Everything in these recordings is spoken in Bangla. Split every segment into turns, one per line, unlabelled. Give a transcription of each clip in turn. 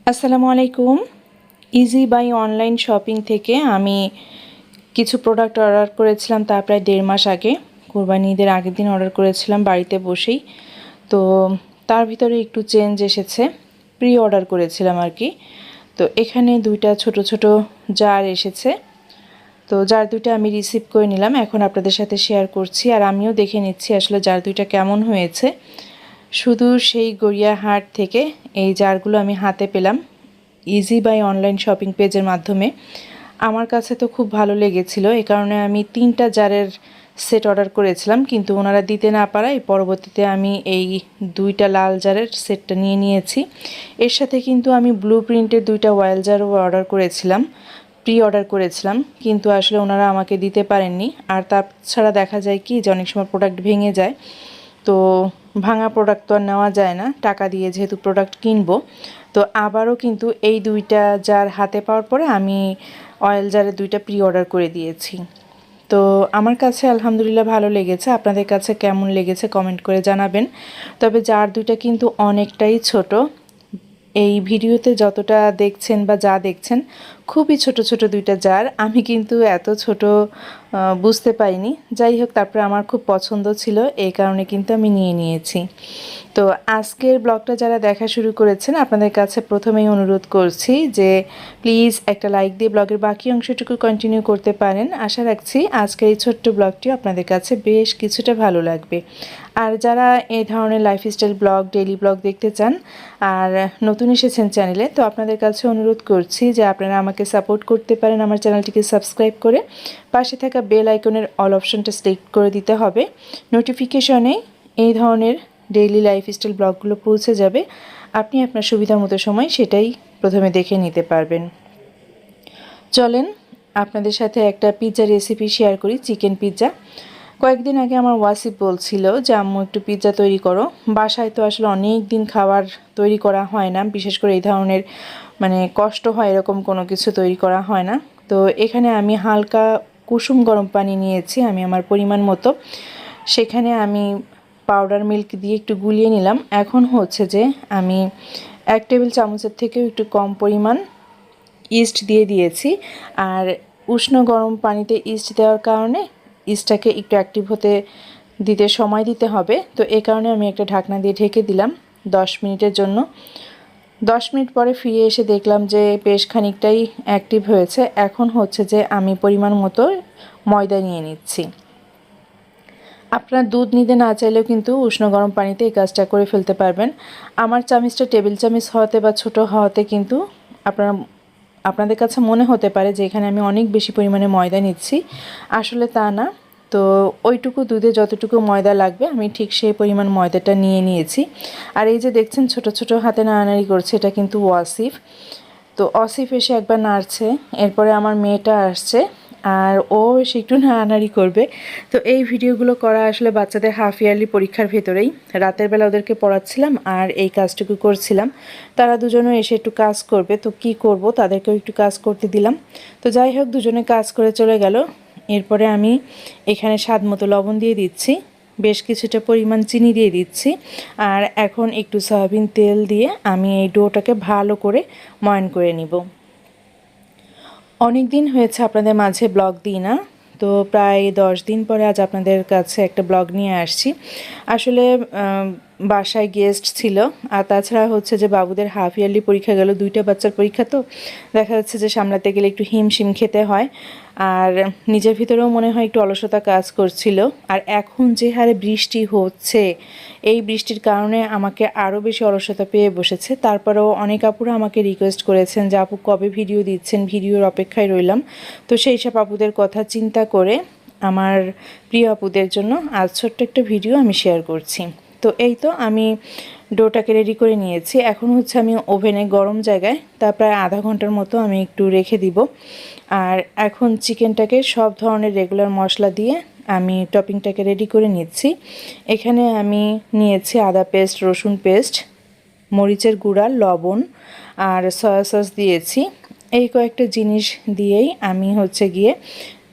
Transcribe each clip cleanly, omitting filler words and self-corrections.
আসসালামু আলাইকুম। ইজি বাই অনলাইন শপিং থেকে আমি কিছু প্রোডাক্ট অর্ডার করেছিলাম তা প্রায় 1.5 মাস আগে। কোরবানি ঈদের আগের দিন অর্ডার করেছিলাম বাড়িতে বসেই। তো তার ভিতরে একটু চেঞ্জ এসেছে, প্রি অর্ডার করেছিলাম আর কি। তো এখানে দুইটা ছোট ছোট জার এসেছে। তো জার দুইটা আমি রিসিভ করে নিলাম, এখন আপনাদের সাথে শেয়ার করছি আর আমিও দেখে নিচ্ছি আসলে জার দুইটা কেমন হয়েছে। শুধু সেই গড়িয়াহাট থেকে এই জারগুলো আমি হাতে পেলাম ইজি বাই অনলাইন শপিং পেজের মাধ্যমে। আমার কাছে তো খুব ভালো লেগেছিল, এই কারণে আমি 3টা জারের সেট অর্ডার করেছিলাম, কিন্তু ওনারা দিতে না পারায় পরবর্তীতে আমি এই 2টা লাল জারের সেটটা নিয়ে নিয়েছি। এর সাথে কিন্তু আমি ব্লু প্রিন্টের 2টা অয়েল জারও অর্ডার করেছিলাম, প্রি অর্ডার করেছিলাম, কিন্তু আসলে ওনারা আমাকে দিতে পারেননি। আর তাছাড়া দেখা যায় কি যে অনেক সময় প্রোডাক্ট ভেঙে যায়, তো ভাঙা প্রোডাক্ট তো আর নেওয়া যায় না, টাকা দিয়ে যেহেতু প্রোডাক্ট কিনবো। তো আবারও কিন্তু এই 2টা জার হাতে পাওয়ার পরে আমি অয়েল জারের 2টা প্রি অর্ডার করে দিয়েছি। তো আমার কাছে আলহামদুলিল্লাহ ভালো লেগেছে, আপনাদের কাছে কেমন লেগেছে কমেন্ট করে জানাবেন। তবে জার 2টা কিন্তু অনেকটাই ছোট, এই ভিডিওতে যতটা দেখছেন বা যা দেখছেন খুবই ছোট ছোট 2টা জার। আমি কিন্তু এত ছোট বুঝতে পারিনি, যাই হোক তারপরে আমার খুব পছন্দ ছিল, এই কারণে কিন্তু আমি নিয়ে নিয়েছি। তো আজকের ব্লগটা যারা দেখা শুরু করেছেন আপনাদের কাছে প্রথমেই অনুরোধ করছি যে প্লিজ একটা লাইক দিয়ে ব্লগের বাকি অংশটুকু কন্টিনিউ করতে পারেন। আশা রাখছি আজকের এই ছোট্ট ব্লগটি আপনাদের কাছে বেশ কিছুটা ভালো লাগবে। আর যারা এই ধরনের লাইফস্টাইল ব্লগ, ডেইলি ব্লগ দেখতে চান আর নতুন এসেছেন চ্যানেলে, তো আপনাদের কাছে অনুরোধ করছি যে আপনারা আমাকে সাপোর্ট করতে পারেন আমার চ্যানেলটিকে সাবস্ক্রাইব করে। পাশে থাকা বেল আইকনের অল অপশনটা সিলেক্ট করে দিতে হবে, নোটিফিকেশনে এই ধরনের ডেইলি লাইফস্টাইল ব্লগগুলো পৌঁছে যাবে, আপনি আপনার সুবিধা মতো সময় সেটাই প্রথমে দেখে নিতে পারবেন। চলেন আপনাদের সাথে একটা পিৎজা রেসিপি শেয়ার করি, চিকেন পিৎজা। কয়েকদিন আগে আমার ওয়াসিফ বলছিল যে আম্মু একটু পিৎজা তৈরি করো। বাসায় তো আসলে অনেক দিন খাবার তৈরি করা হয় না, বিশেষ করে এই ধরনের কষ্ট হয় এরকম কোনো কিছু তৈরি করা হয় না। তো এখানে আমি হালকা কুসুম গরম পানি নিয়েছি আমি আমার পরিমাণ মতো, সেখানে আমি পাউডার মিল্ক দিয়ে একটু গুলিয়ে নিলাম। এখন হচ্ছে যে আমি 1 টেবিল চামচের থেকেও একটু কম পরিমাণ ইস্ট দিয়ে দিয়েছি। আর উষ্ণ গরম পানিতে ইস্ট দেওয়ার কারণে ইস্টটাকে একটু অ্যাক্টিভ হতে দিতে সময় দিতে হবে, তো এই কারণে আমি একটা ঢাকনা দিয়ে ঢেকে দিলাম 10 মিনিটের জন্য। 10 মিনিট পরে ফিরে এসে দেখলাম যে বেশ খানিকটাই অ্যাক্টিভ হয়েছে। এখন হচ্ছে যে আমি পরিমাণ মতো ময়দা নিয়ে নিচ্ছি। আপনারা দুধ নিতে না চাইলেও কিন্তু উষ্ণ গরম পানিতে এই কাজটা করে ফেলতে পারবেন। আমার চামচটা টেবিল চামচ হওয়াতে বা ছোট হওয়াতে কিন্তু আপনাদের কাছে মনে হতে পারে যে এখানে আমি অনেক বেশি পরিমাণে ময়দা নিচ্ছি, আসলে তা না। তো ওইটুকু দুধে যতটুকু ময়দা লাগবে আমি ঠিক সেই পরিমাণ ময়দাটা নিয়ে নিয়েছি। আর এই যে দেখছেন ছোট ছোট হাতে নাড়ানাড়ি করছে, এটা কিন্তু ওয়াসিফ। তো অসিফ এসে একবার নাড়ছে, এরপরে আমার মেয়েটা আসছে আর ও এসে একটু নাড়ানাড়ি করবে। তো এই ভিডিওগুলো করা আসলে বাচ্চাদের হাফ ইয়ারলি পরীক্ষার ভেতরেই, রাতের বেলা ওদেরকে পড়াচ্ছিলাম আর এই কাজটুকু করছিলাম। তারা দুজনে এসে একটু কাজ করবে, তো কি করব, তাদেরকেও একটু কাজ করতে দিলাম। তো যাই হোক দুজনে কাজ করে চলে গেল। এরপরে আমি এখানে স্বাদ মতো লবণ দিয়ে দিচ্ছি, বেশ কিছুটা পরিমাণ চিনি দিয়ে দিচ্ছি, আর এখন একটু সয়াবিন তেল দিয়ে আমি এই ডোটাকে ভালো করে ময়ান করে নিব। অনেক দিন হয়েছে আপনাদের মাঝে ব্লগ দিই না, তো প্রায় 10 দিন পরে আজ আপনাদের কাছে একটা ব্লগ নিয়ে আসছি। আসলে বাসায় গেস্ট ছিল, আর তাছাড়া হচ্ছে যে বাবুদের হাফ ইয়ারলি পরীক্ষা গেল, 2টা বাচ্চার পরীক্ষা, তো দেখা যাচ্ছে যে সামলাতে গেলে একটু হিমশিম খেতে হয়, আর নিজের ভিতরেও মনে হয় একটু অলসতা কাজ করছিল। আর এখন যে হারে বৃষ্টি হচ্ছে, এই বৃষ্টির কারণে আমাকে আরও বেশি অলসতা পেয়ে বসেছে। তারপরেও অনেক আপুরা আমাকে রিকোয়েস্ট করেছেন যে আপু কবে ভিডিও দিচ্ছেন, ভিডিওর অপেক্ষায় রইলাম। তো সেই সব আপুদের কথা চিন্তা করে আমার প্রিয় আপুদের জন্য আজ ছোট্ট একটা ভিডিও আমি শেয়ার করছি। তো এই তো আমি ডোটাকে রেডি করে নিয়েছি, এখন হচ্ছে আমি ওভেনে গরম জায়গায় তা প্রায় আধা ঘন্টার মতো আমি একটু রেখে দিব। আর এখন চিকেনটাকে সব ধরনের রেগুলার মশলা দিয়ে আমি টপিংটাকে রেডি করে নিচ্ছি। এখানে আমি নিয়েছি আদা পেস্ট, রসুন পেস্ট, মরিচের গুঁড়া, লবণ আর সয়া সস দিয়েছি। এই কয়েকটা জিনিস দিয়েই আমি হচ্ছে গিয়ে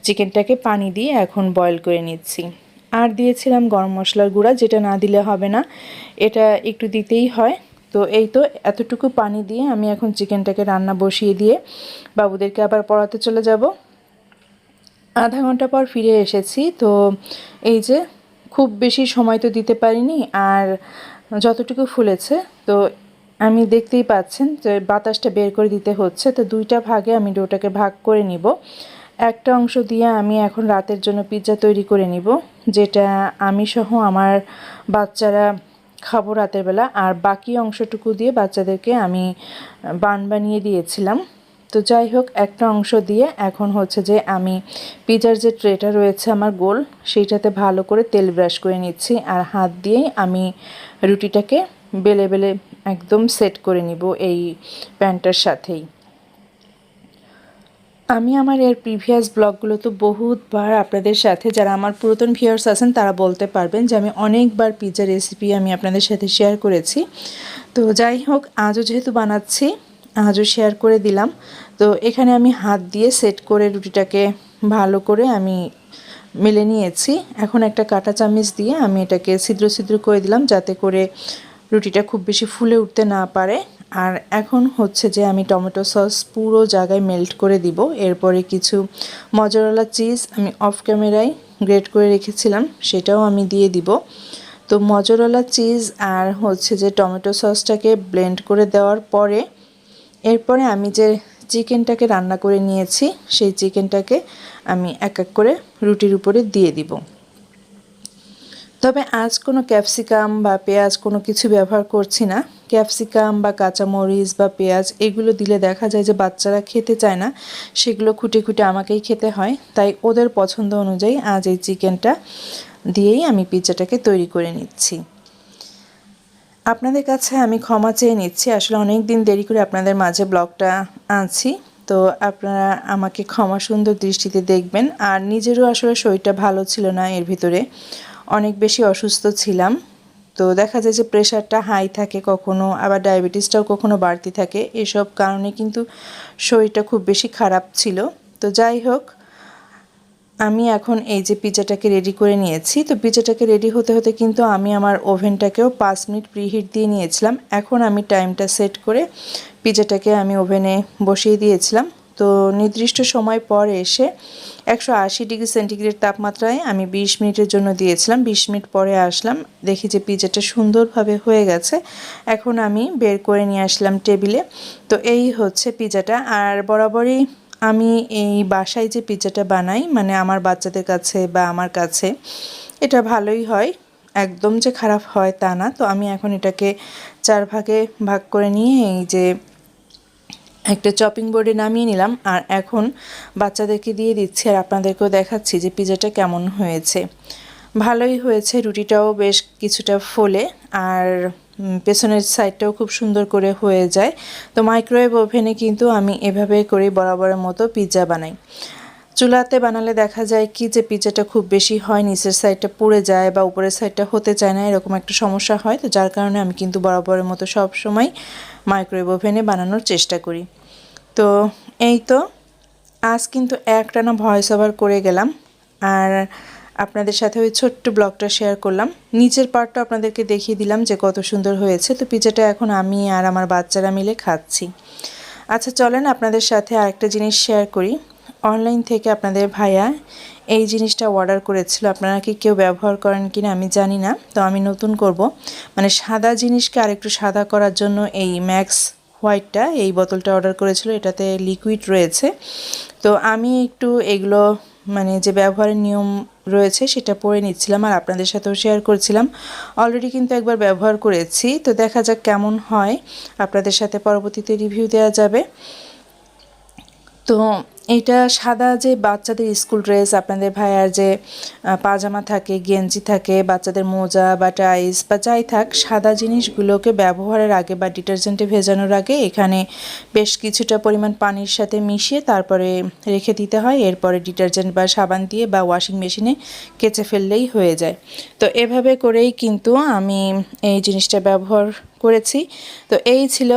চিকেনটাকে পানি দিয়ে এখন বয়েল করে নিচ্ছি। আর দিয়েছিলাম গরম মশলার গুঁড়া, যেটা না দিলে হবে না, এটা একটু দিতেই হয়। তো এই তো এতটুকু পানি দিয়ে আমি এখন চিকেনটাকে রান্না বসিয়ে দিয়ে বাবুদেরকে আবার পড়াতে চলে যাব। আধা ঘন্টা পর ফিরে এসেছি। তো এই যে খুব বেশি সময় তো দিতে পারিনি, আর যতটুকু ফুলেছে তো আমি দেখতেই পাচ্ছেন যে বাতাসটা বের করে দিতে হচ্ছে। তো দুইটা ভাগে আমি ডোটাকে ভাগ করে নিব। একটা অংশ দিয়ে আমি এখন রাতের জন্য পিৎজা তৈরি করে নিব, যেটা আমি সহ আমার বাচ্চারা খাবো রাতের বেলা। আর বাকি অংশটুকু দিয়ে বাচ্চাদেরকে আমি বান বানিয়ে দিয়েছিলাম। তো যাই হোক, একটা অংশ দিয়ে এখন হচ্ছে যে আমি পিৎজার যে ট্রেটা রয়েছে আমার গোল, সেইটাতে ভালো করে তেল ব্রাশ করে নিচ্ছি, আর হাত দিয়েই আমি রুটিটাকে বেলে বেলে একদম সেট করে নিব এই প্যানটার সাথেই। আমি আমার এর প্রিভিয়াস ব্লগগুলো তো বহুতবার আপনাদের সাথে, যারা আমার পুরাতন ভিউয়ার্স আছেন তারা বলতে পারবেন যে আমি অনেকবার পিৎজা রেসিপি আমি আপনাদের সাথে শেয়ার করেছি। তো যাই হোক, আজও যেহেতু বানাচ্ছি, আজও শেয়ার করে দিলাম। তো এখানে আমি হাত দিয়ে সেট করে রুটিটাকে ভালো করে আমি মেলে নিয়েছি। এখন একটা কাঁটা চামচ দিয়ে আমি এটাকে ছিদ্র ছিদ্র করে দিলাম, যাতে করে রুটিটা খুব বেশি ফুলে উঠতে না পারে। আর এখন হচ্ছে যে আমি টমেটো সস পুরো জায়গায় মেল্ট করে দিব। এরপরে কিছু মজারেলা চিজ আমি অফ ক্যামেরায় গ্রেট করে রেখেছিলাম, সেটাও আমি দিয়ে দিব। তো মজারেলা চিজ আর হচ্ছে যে টমেটো সসটাকে ব্লেন্ড করে দেওয়ার পরে এরপরে আমি যে চিকেনটাকে রান্না করে নিয়েছি সেই চিকেনটাকে আমি এক এক করে রুটির উপরে দিয়ে দিব। তবে আজ কোনো ক্যাপসিকাম বা পেঁয়াজ কোনো কিছু ব্যবহার করছি না। ক্যাপসিকাম বা কাঁচামরিচ বা পেঁয়াজ এগুলো দিলে দেখা যায় যে বাচ্চারা খেতে চায় না, সেগুলো খুঁটে খুঁটে আমাকেই খেতে হয়। তাই ওদের পছন্দ অনুযায়ী আজ এই চিকেনটা দিয়েই আমি পিৎজাটাকে তৈরি করে নিচ্ছি। আপনাদের কাছে আমি ক্ষমা চেয়ে নিচ্ছি, আসলে অনেক দিন দেরি করে আপনাদের মাঝে ব্লগটা আনছি। তো আপনারা আমাকে ক্ষমা সুন্দর দৃষ্টিতে দেখবেন। আর নিজেরও আসলে শরীরটা ভালো ছিল না, এর ভিতরে অনেক বেশি অসুস্থ ছিলাম। তো দেখা যায় যে প্রেশারটা হাই থাকে কখনো, আবার ডায়াবেটিসটাও কখনো বাড়তি থাকে। এসব কারণে কিন্তু শরীরটা খুব বেশি খারাপ ছিল। তো যাই হোক, আমি এখন এই যে পিৎজাটাকে রেডি করে নিয়েছি। তো পিৎজাটাকে রেডি হতে হতে কিন্তু আমি আমার ওভেনটাকেও 5 মিনিট প্রিহিট দিয়ে নিয়েছিলাম। এখন আমি টাইমটা সেট করে পিৎজাটাকে আমি ওভেনে বসিয়ে দিয়েছিলাম। তো নির্দিষ্ট সময় পর এসে 180 ডিগ্রি সেন্টিগ্রেড তাপমাত্রায় আমি 20 মিনিটের জন্য দিয়েছিলাম। 20 মিনিট পরে আসলাম, দেখি যে পিৎজাটা সুন্দরভাবে হয়ে গেছে। এখন আমি বের করে নিয়ে আসলাম টেবিলে। তো এই হচ্ছে পিৎজাটা। আর বরাবরই আমি এই বাসায় যে পিৎজাটা বানাই, মানে আমার বাচ্চাদের কাছে বা আমার কাছে, এটা ভালোই হয়, একদম যে খারাপ হয় তা না। তো আমি এখন এটাকে 4 ভাগে ভাগ করে নিয়ে এই যে একটা চপিং বোর্ডে নামিয়ে নিলাম, আর এখন বাচ্চাদেরকে দিয়ে দিচ্ছি আর আপনাদেরকেও দেখাচ্ছি যে পিৎজাটা কেমন হয়েছে। ভালোই হয়েছে, রুটিটাও বেশ কিছুটা ফোলে, আর পেছনের সাইডটাও খুব সুন্দর করে হয়ে যায়। তো মাইক্রোওয়েভ ওভেনে কিন্তু আমি এভাবে করে বরাবরের মতো পিৎজা বানাই। চুলাতে বানালে দেখা যায় কি যে পিৎজাটা খুব বেশি হয়, নিচের সাইডটা পুড়ে যায় বা উপরের সাইডটা হতে চায় না, এরকম একটা সমস্যা হয়। তো যার কারণে আমি কিন্তু বরাবরের মতো সব সময় মাইক্রোওয়েভ ওভেনে বানানোর চেষ্টা করি। তো এই তো আজ কিন্তু একটানা ভয়েস ওভার করে গেলাম, আর আপনাদের সাথে ওই ছোট্ট ব্লগটা শেয়ার করলাম। নিচের পার্টটা আপনাদেরকে দেখিয়ে দিলাম যে কত সুন্দর হয়েছে। তো পিৎজাটা এখন আমি আর আমার বাচ্চারা মিলে খাচ্ছি। আচ্ছা চলেন আপনাদের সাথে আরেকটা জিনিস শেয়ার করি। অনলাইন থেকে আপনাদের ভাইয়া এই জিনিসটা অর্ডার করেছিল, আপনারা কি কেউ ব্যবহার করেন কিনা আমি জানি না। তো আমি নতুন করব, মানে সাদা জিনিসকে আরেকটু সাদা করার জন্য এই ম্যাক্স হোয়াইটটা, এই বোতলটা অর্ডার করেছিল। এটাতে লিকুইড রয়েছে। তো আমি একটু এগুলো মানে যে ব্যবহারের নিয়ম রয়েছে সেটা পড়ে নিচ্ছিলাম আর আপনাদের সাথেও শেয়ার করছিলাম। অলরেডি কিন্তু একবার ব্যবহার করেছি, তো দেখা যাক কেমন হয়, আপনাদের সাথে পরবর্তীতে রিভিউ দেওয়া যাবে। তো এটা সাদা যে বাচ্চাদের স্কুল ড্রেস, আপনাদের ভাইয়ার যে পাজামা থাকে, গেঞ্জি থাকে, বাচ্চাদের মোজা বা টাইস বা যাই থাক, সাদা জিনিসগুলোকে ব্যবহারের আগে বা ডিটারজেন্টে ভেজানোর আগে এখানে বেশ কিছুটা পরিমাণ পানির সাথে মিশিয়ে তারপরে রেখে দিতে হয়। এরপরে ডিটারজেন্ট বা সাবান দিয়ে বা ওয়াশিং মেশিনে কেচে ফেললেই হয়ে যায়। তো এভাবে করেই কিন্তু আমি এই জিনিসটা ব্যবহার করেছি। তো এই ছিল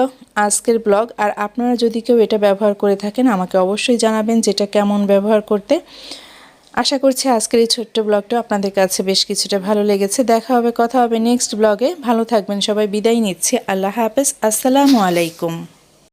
আজকের ব্লগ। আর আপনারা যদি কেউ এটা ব্যবহার করে থাকেন আমাকে অবশ্যই জানাবেন যেটা কেমন ব্যবহার করতে। আশা করছি আজকের এই ছোট্ট ব্লগটা আপনাদের কাছে বেশ কিছুটা ভালো লেগেছে। দেখা হবে, কথা হবে নেক্সট ব্লগে। ভালো থাকবেন সবাই, বিদায় নিচ্ছি। আল্লাহ হাফেজ, আসসালামু আলাইকুম।